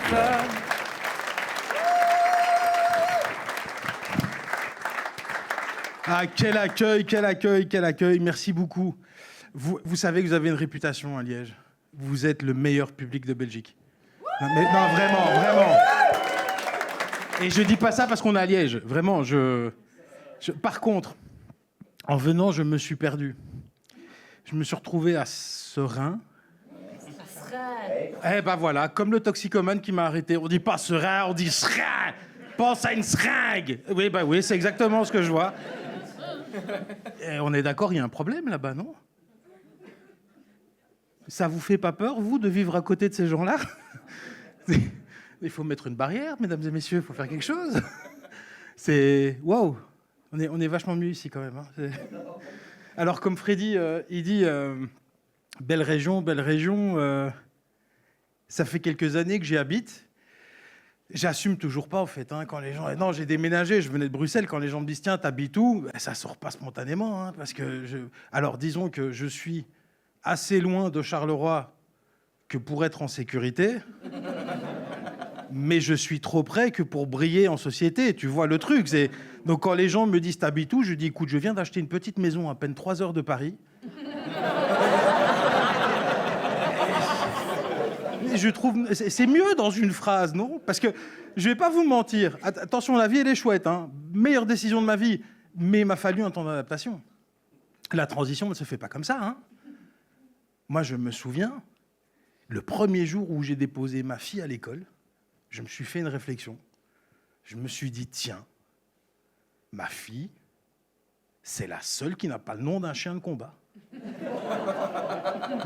téléphone. Ah, quel accueil, quel accueil, quel accueil. Merci beaucoup. Vous savez que vous avez une réputation à Liège. Vous êtes le meilleur public de Belgique. Non, mais, non, vraiment, vraiment. Et je dis pas ça parce qu'on est à Liège. Vraiment, Par contre, en venant, je me suis perdu. Je me suis retrouvé à Seraing. Eh ben voilà, comme le toxicomane qui m'a arrêté. On dit pas Seraing, on dit seringue. Pense à une seringue. Oui, bah oui, c'est exactement ce que je vois. Et on est d'accord, il y a un problème là-bas, non? Ça vous fait pas peur, vous, de vivre à côté de ces gens-là? Il faut mettre une barrière, mesdames et messieurs, il faut faire quelque chose. C'est... Waouh! On est vachement mieux ici, quand même. Hein. Alors, comme Freddy, il dit... belle région, ça fait quelques années que j'y habite. J'assume toujours pas, en fait. Hein, quand les gens... Non, j'ai déménagé, je venais de Bruxelles. Quand les gens me disent, tiens, t'habites où? Ben, ça sort pas spontanément. Hein, parce que Alors, disons que je suis assez loin de Charleroi que pour être en sécurité. Mais je suis trop près que pour briller en société. Tu vois le truc. Donc, quand les gens me disent, t'habites où? Je dis, écoute, je viens d'acheter une petite maison à peine 3 heures de Paris. Je trouve c'est mieux dans une phrase, non? Parce que je vais pas vous mentir. Attention, la vie elle est chouette, hein. Meilleure décision de ma vie, mais il m'a fallu un temps d'adaptation. La transition ne se fait pas comme ça, hein. Moi, je me souviens, le premier jour où j'ai déposé ma fille à l'école, je me suis fait une réflexion. Je me suis dit, tiens, ma fille, c'est la seule qui n'a pas le nom d'un chien de combat.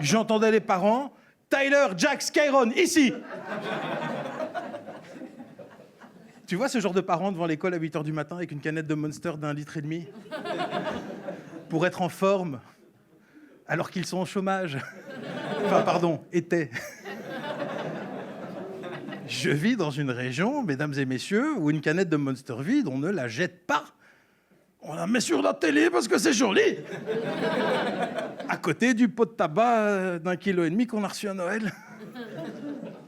J'entendais les parents. Tyler, Jack, Skyron, ici. Tu vois ce genre de parents devant l'école à 8h du matin avec une canette de Monster d'1,5 litre pour être en forme alors qu'ils sont au chômage. Enfin, pardon, étaient. Je vis dans une région, mesdames et messieurs, où une canette de Monster vide, on ne la jette pas. On la met sur la télé parce que c'est joli. À côté du pot de tabac d'1,5 kg qu'on a reçu à Noël.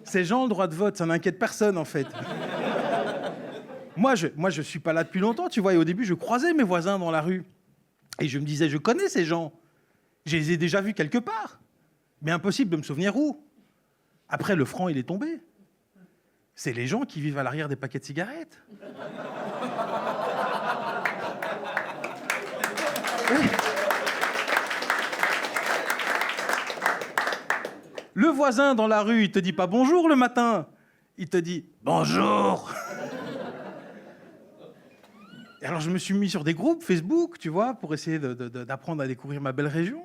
Ces gens ont le droit de vote, ça n'inquiète personne, en fait. Moi, je suis pas là depuis longtemps, tu vois, et au début, je croisais mes voisins dans la rue. Et je me disais, je connais ces gens. Je les ai déjà vus quelque part. Mais impossible de me souvenir où. Après, le franc, il est tombé. C'est les gens qui vivent à l'arrière des paquets de cigarettes. Oui. Le voisin dans la rue, il te dit pas bonjour le matin. Il te dit bonjour. Et alors je me suis mis sur des groupes Facebook, tu vois, pour essayer d'apprendre à découvrir ma belle région.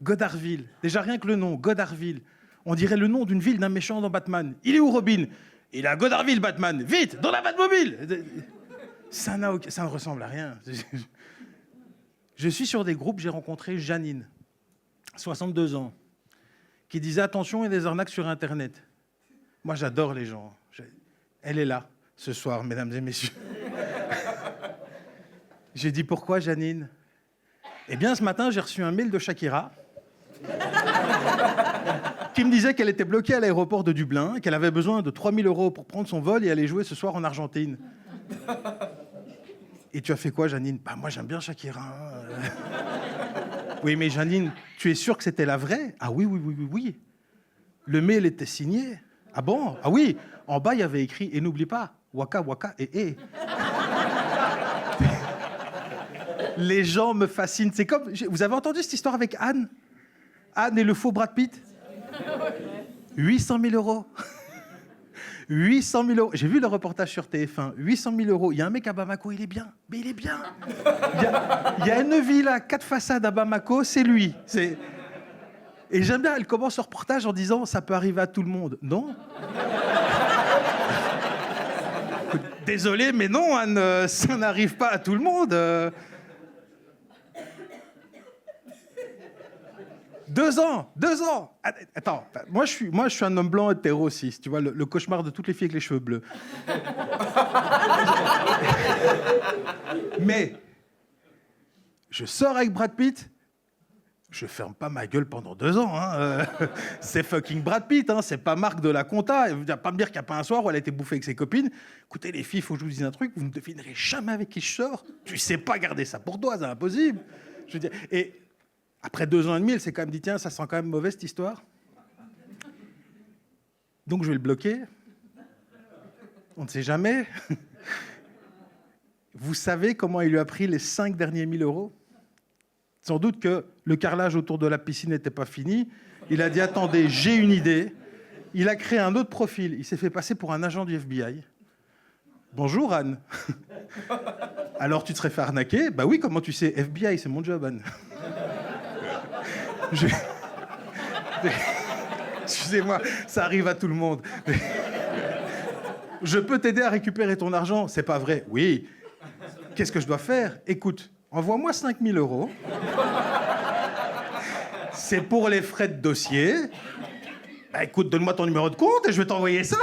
Godarville. Déjà rien que le nom, Godarville. On dirait le nom d'une ville d'un méchant dans Batman. Il est où Robin? Il est à Godarville, Batman. Vite, dans la Batmobile. Ça ne ressemble à rien. Je suis sur des groupes, j'ai rencontré Janine, 62 ans, qui disait attention, il y a des arnaques sur Internet. Moi, j'adore les gens. Elle est là, ce soir, mesdames et messieurs. J'ai dit pourquoi, Janine? Eh bien, ce matin, j'ai reçu un mail de Shakira qui me disait qu'elle était bloquée à l'aéroport de Dublin, qu'elle avait besoin de 3 000 € pour prendre son vol et aller jouer ce soir en Argentine. Et tu as fait quoi, Janine? Bah, moi, j'aime bien Shakira. Oui, mais Janine, tu es sûre que c'était la vraie? Ah oui, oui, oui, oui, oui. Le mail était signé. Ah bon? Ah oui. En bas, il y avait écrit « Et n'oublie pas, waka, waka, et. » Les gens me fascinent. C'est comme... Vous avez entendu cette histoire avec Anne? Anne et le faux Brad Pitt? 800 000 €. 800 000 €. J'ai vu le reportage sur TF1. 800 000 €. Il y a un mec à Bamako, il est bien. Mais il est bien. Il y a une ville à 4 façades à Bamako, c'est lui. Et j'aime bien, elle commence ce reportage en disant « Ça peut arriver à tout le monde. » Non. Désolé, mais non, Anne, ça n'arrive pas à tout le monde. 2 ans. Attends, moi je suis un homme blanc hétéro cis, tu vois, le cauchemar de toutes les filles avec les cheveux bleus. Mais je sors avec Brad Pitt, Je ferme pas ma gueule pendant 2 ans. Hein. C'est fucking Brad Pitt, hein. C'est pas Marc de la compta. Vous n'allez pas me dire qu'il n'y a pas un soir où elle a été bouffée avec ses copines. Écoutez, les filles, il faut que je vous dise un truc. Vous ne devinerez jamais avec qui je sors. Tu sais pas garder ça pour toi, c'est impossible. Je veux dire, et après 2 ans et demi, elle s'est quand même dit, tiens, ça sent quand même mauvais cette histoire. Donc je vais le bloquer. On ne sait jamais. Vous savez comment il lui a pris les 5 derniers 1 000 euros ? Sans doute que le carrelage autour de la piscine n'était pas fini. Il a dit, attendez, j'ai une idée. Il a créé un autre profil. Il s'est fait passer pour un agent du FBI. Bonjour, Anne. Alors, tu te serais fait arnaquer ? Bah oui, comment tu sais ? FBI, c'est mon job, Anne. Excusez-moi, ça arrive à tout le monde. Je peux t'aider à récupérer ton argent ? C'est pas vrai. Oui. Qu'est-ce que je dois faire ? Écoute, envoie-moi 5 000 euros. C'est pour les frais de dossier. Bah, écoute, donne-moi ton numéro de compte et je vais t'envoyer ça.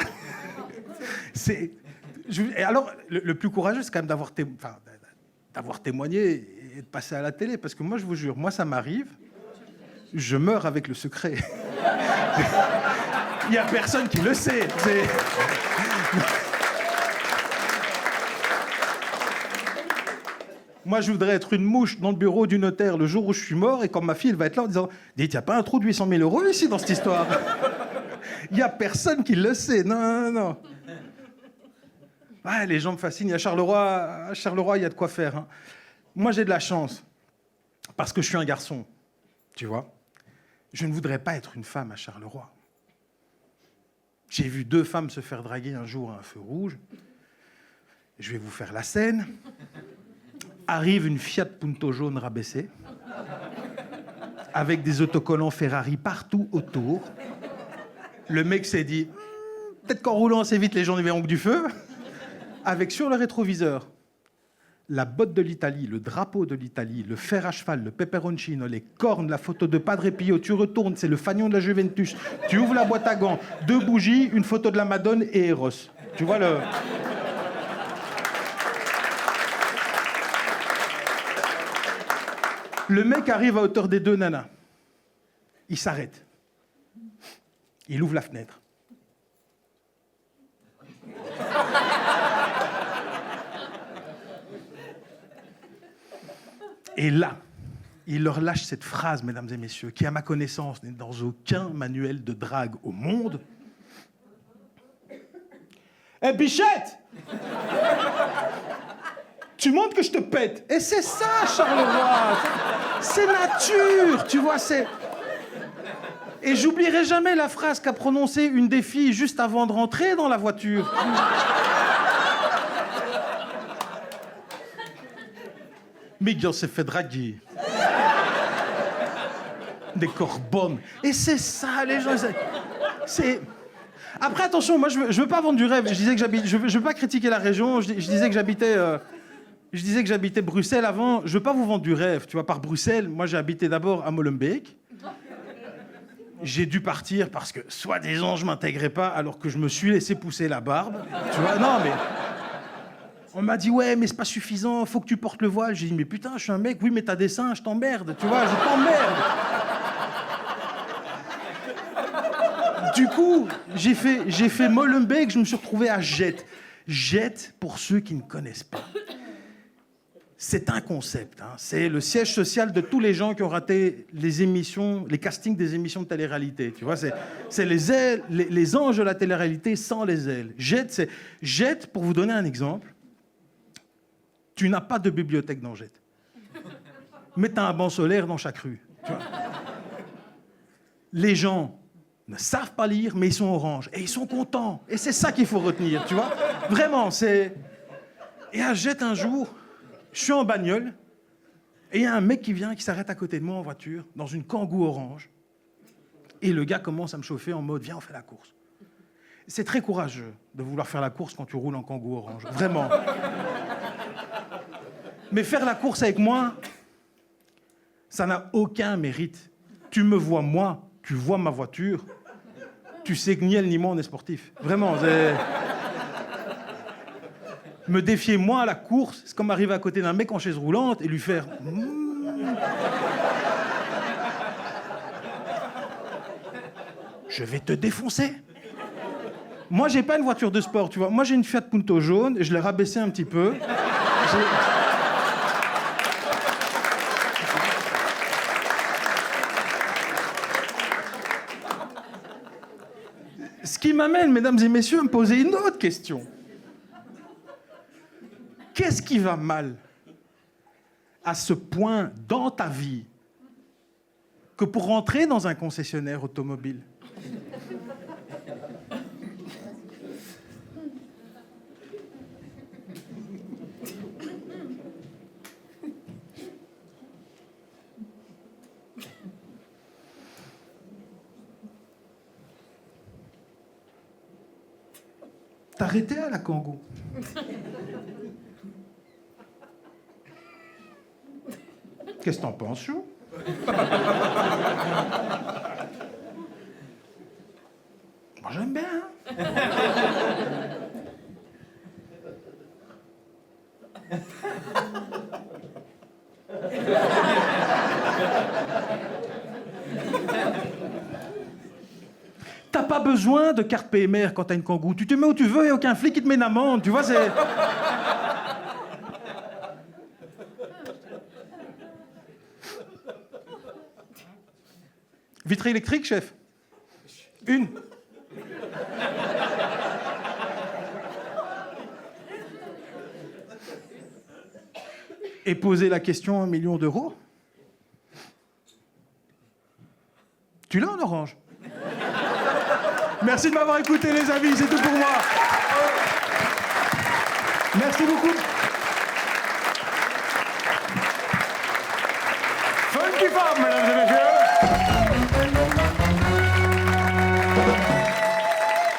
Et alors, le plus courageux, c'est quand même d'avoir témoigné et de passer à la télé. Parce que moi, je vous jure, moi, ça m'arrive. Je meurs avec le secret. Il n'y a personne qui le sait. Moi, je voudrais être une mouche dans le bureau du notaire le jour où je suis mort et quand ma fille elle va être là en disant « Dites, il n'y a pas un trou de 800 000 euros ici dans cette histoire ?» Il n'y a personne qui le sait. Non. Ouais, les gens me fascinent. À Charleroi, il y a de quoi faire. Hein. Moi, j'ai de la chance parce que je suis un garçon. Tu vois ? Je ne voudrais pas être une femme à Charleroi. J'ai vu 2 femmes se faire draguer un jour à un feu rouge. Je vais vous faire la scène. Arrive une Fiat Punto jaune rabaissée, avec des autocollants Ferrari partout autour. Le mec s'est dit, peut-être qu'en roulant assez vite, les gens ne verront que du feu. Avec sur le rétroviseur, la botte de l'Italie, le drapeau de l'Italie, le fer à cheval, le peperoncino, les cornes, la photo de Padre Pio. Tu retournes, c'est le fanion de la Juventus. Tu ouvres la boîte à gants, 2 bougies, une photo de la Madone et Eros. Tu vois le... Le mec arrive à hauteur des 2 nanas. Il s'arrête. Il ouvre la fenêtre. Et là, il leur lâche cette phrase, mesdames et messieurs, qui, à ma connaissance, n'est dans aucun manuel de drague au monde. Eh, bichette! Tu montres que je te pète. Et c'est ça, Charleroi. C'est nature, tu vois, c'est... Et j'oublierai jamais la phrase qu'a prononcée une des filles juste avant de rentrer dans la voiture. Miguel s'est fait draguer. Des corbonnes. Et c'est ça, les gens... C'est... Après, attention, moi, je veux pas vendre du rêve. Je disais que je veux pas critiquer la région. Je disais que j'habitais Bruxelles avant. Je veux pas vous vendre du rêve. Tu vois, par Bruxelles, moi, j'ai habité d'abord à Molenbeek. J'ai dû partir parce que, soi-disant, je m'intégrais pas alors que je me suis laissé pousser la barbe. Tu vois, non, mais... On m'a dit, ouais, mais c'est pas suffisant, faut que tu portes le voile. J'ai dit, mais putain, je suis un mec, oui, mais t'as des seins, je t'emmerde. Tu vois, je t'emmerde. Du coup, j'ai fait Molenbeek, je me suis retrouvé à Jette. Jette, pour ceux qui ne connaissent pas, c'est un concept. Hein. C'est le siège social de tous les gens qui ont raté les émissions, les castings des émissions de télé-réalité. Tu vois, c'est les ailes, les anges de la télé-réalité sans les ailes. Jette, pour vous donner un exemple, tu n'as pas de bibliothèque dans Jette. Mais tu as un banc solaire dans chaque rue. Tu vois. Les gens ne savent pas lire, mais ils sont orange. Et ils sont contents. Et c'est ça qu'il faut retenir, tu vois. Vraiment, c'est... Et à Jette, un jour, je suis en bagnole, et il y a un mec qui vient, qui s'arrête à côté de moi en voiture, dans une Kangoo orange. Et le gars commence à me chauffer en mode, viens, on fait la course. C'est très courageux de vouloir faire la course quand tu roules en Kangoo orange. Vraiment. Mais faire la course avec moi, ça n'a aucun mérite. Tu me vois, moi, tu vois ma voiture, tu sais que ni elle ni moi, on est sportif. Vraiment, c'est... Me défier, moi, à la course, c'est comme arriver à côté d'un mec en chaise roulante et lui faire... Je vais te défoncer. Moi, j'ai pas une voiture de sport, tu vois. Moi, j'ai une Fiat Punto jaune, et je l'ai rabaissée un petit peu. Ce qui m'amène, mesdames et messieurs, à me poser une autre question. Qu'est-ce qui va mal à ce point dans ta vie que pour rentrer dans un concessionnaire automobile? T'arrêter à la Kangoo. Qu'est-ce que t'en penses, Chou? Moi, j'aime bien. T'as pas besoin de carte PMR quand t'as une Kangoo. Tu te mets où tu veux et aucun flic qui te met une amende. Tu vois, c'est... Vitre électrique, chef? Une. Et poser la question 1 million d'euros? Tu l'as en orange? Merci de m'avoir écouté, les amis, c'est tout pour moi. Merci beaucoup. Funky Femme, mesdames et messieurs.